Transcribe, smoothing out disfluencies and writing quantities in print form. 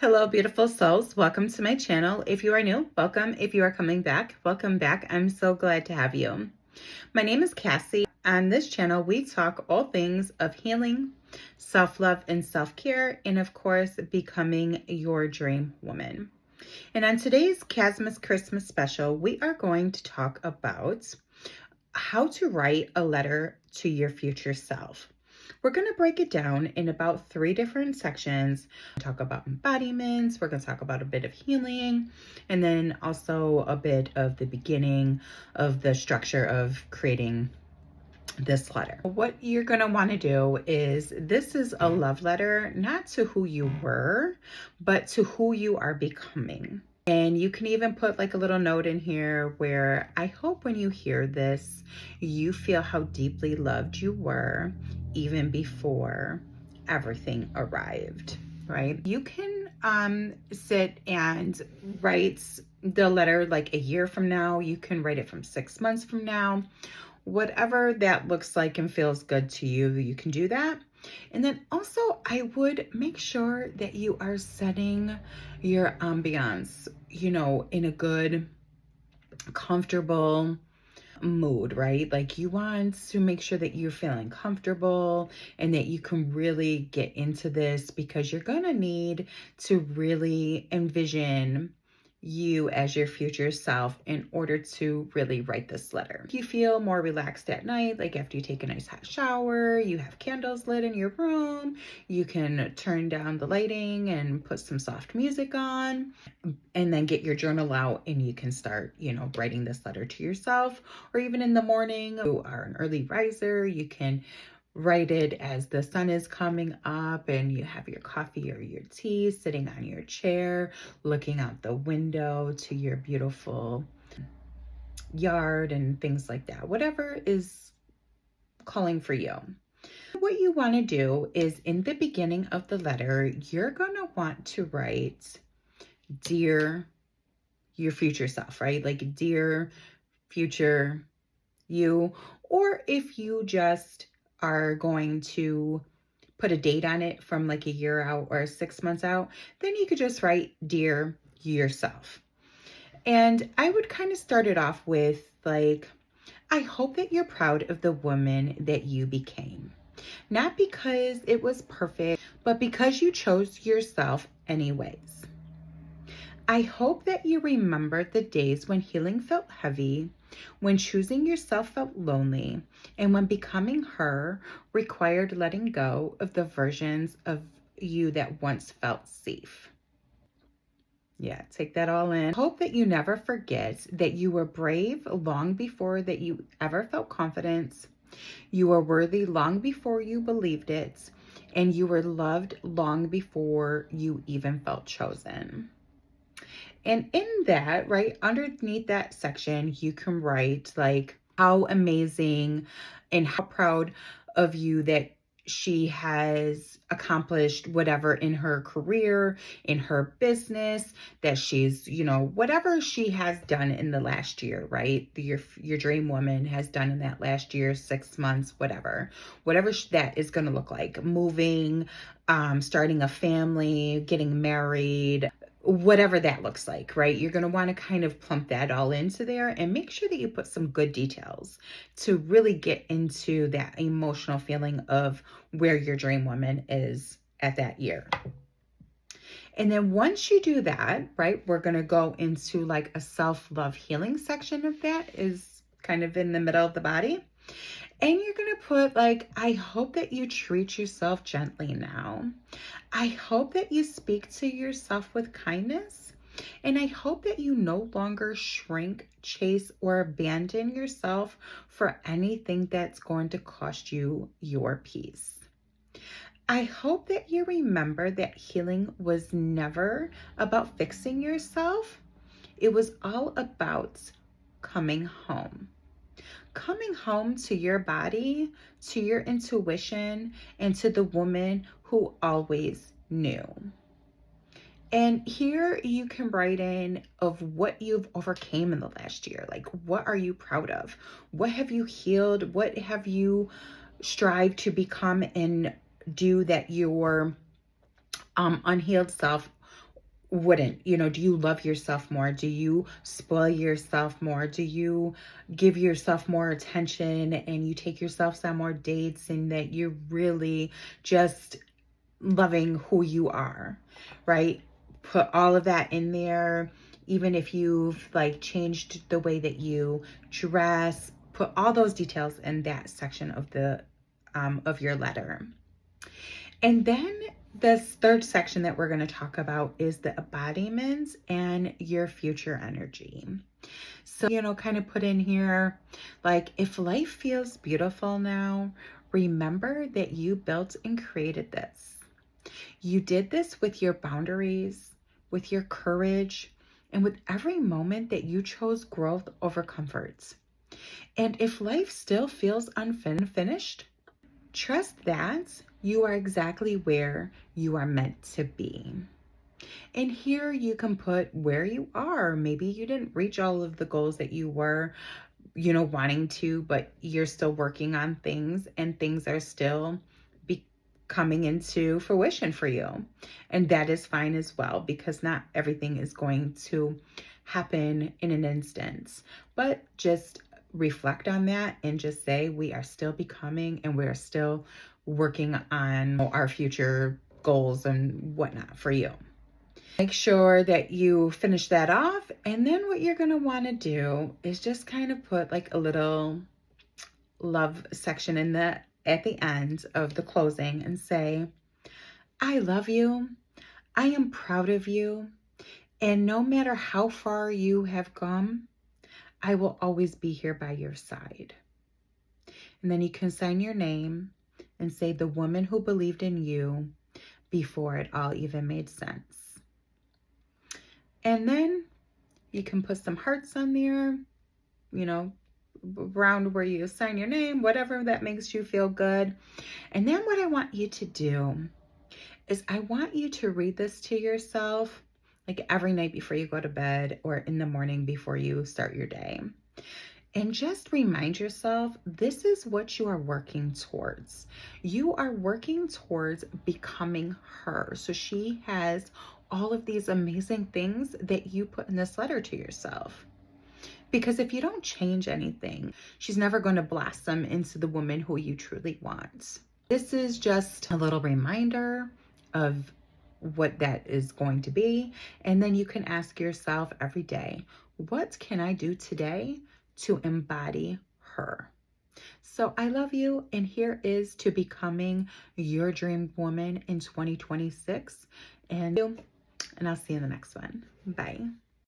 Hello, beautiful souls. Welcome to my channel. If you are new, welcome. If you are coming back, welcome back. I'm so glad to have you. My name is Cassie. On this channel, we talk all things of healing, self-love, and self-care, and of course, becoming your dream woman. And on today's Casmas Christmas special, we are going to talk about how to write a letter to your future self. We're going to break it down in about 3 different sections. Talk about embodiments, we're going to talk about a bit of healing, and then also a bit of the beginning of the structure of creating this letter. What you're going to want to do is, this is a love letter, not to who you were, but to who you are becoming. And you can even put like a little note in here where I hope when you hear this, you feel how deeply loved you were even before everything arrived, right? You can sit and write the letter like a year from now. You can write it from 6 months from now. Whatever that looks like and feels good to you, you can do that. And then also, I would make sure that you are setting your ambiance, in a good, comfortable mood, right? Like, you want to make sure that you're feeling comfortable and that you can really get into this, because you're going to need to really envision you as your future self in order to really write this letter. You feel more relaxed at night, like after you take a nice hot shower, you have candles lit in your room, you can turn down the lighting and put some soft music on, and then get your journal out and you can start, writing this letter to yourself. Or even in the morning, you are an early riser, you can write it as the sun is coming up and you have your coffee or your tea sitting on your chair, looking out the window to your beautiful yard and things like that. Whatever is calling for you. What you want to do is, in the beginning of the letter, you're going to want to write, "Dear your future self," right? Like, "Dear future you." Or if you just are going to put a date on it from like a year out or 6 months out, then you could just write, "Dear yourself." And I would kind of start it off with like, "I hope that you're proud of the woman that you became. Not because it was perfect, but because you chose yourself anyways. I hope that you remember the days when healing felt heavy, when choosing yourself felt lonely, and when becoming her required letting go of the versions of you that once felt safe." Yeah, take that all in. Hope that you never forget that you were brave long before that you ever felt confidence. You were worthy long before you believed it, and you were loved long before you even felt chosen. And in that, right underneath that section, you can write like how amazing and how proud of you that she has accomplished whatever in her career, in her business, that she's, whatever she has done in the last year, right? Your dream woman has done in that last year, 6 months, whatever that is going to look like. Moving, starting a family, getting married, whatever that looks like, right? You're going to want to kind of plump that all into there and make sure that you put some good details to really get into that emotional feeling of where your dream woman is at that year. And then once you do that, right, we're going to go into like a self-love healing section of that, is kind of in the middle of the body. And you're going to put like, "I hope that you treat yourself gently now. I hope that you speak to yourself with kindness. And I hope that you no longer shrink, chase, or abandon yourself for anything that's going to cost you your peace. I hope that you remember that healing was never about fixing yourself. It was all about coming home." Coming home to your body, to your intuition, and to the woman who always knew. And here you can write in of what you've overcame in the last year. Like, what are you proud of? What have you healed? What have you strived to become and do that your unhealed self wouldn't? Do you love yourself more? Do you spoil yourself more? Do you give yourself more attention and you take yourself on more dates and that you're really just loving who you are, right? Put all of that in there. Even if you've like changed the way that you dress, put all those details in that section of your letter. And then this third section that we're going to talk about is the embodiments and your future energy. So, kind of put in here, like, if life feels beautiful now, remember that you built and created this. You did this with your boundaries, with your courage, and with every moment that you chose growth over comforts. And if life still feels unfinished, trust that you are exactly where you are meant to be. And here you can put where you are. Maybe you didn't reach all of the goals that you were, wanting to, but you're still working on things and things are still coming into fruition for you. And that is fine as well, because not everything is going to happen in an instant. But just reflect on that and just say we are still becoming and we're still working on our future goals and whatnot for you. Make sure that you finish that off. And then what you're going to want to do is just kind of put like a little love section at the end of the closing and say, I love you. I am proud of you. And no matter how far you have come, I will always be here by your side. And then you can sign your name and say, the woman who believed in you before it all even made sense. And then you can put some hearts on there, around where you sign your name, whatever that makes you feel good. And then what I want you to do is I want you to read this to yourself like every night before you go to bed or in the morning before you start your day. And just remind yourself, this is what you are working towards. You are working towards becoming her. So she has all of these amazing things that you put in this letter to yourself. Because if you don't change anything, she's never going to blossom into the woman who you truly want. This is just a little reminder of what that is going to be. And then you can ask yourself every day, what can I do today to embody her? So I love you. And here is to becoming your dream woman in 2026. And I'll see you in the next one. Bye.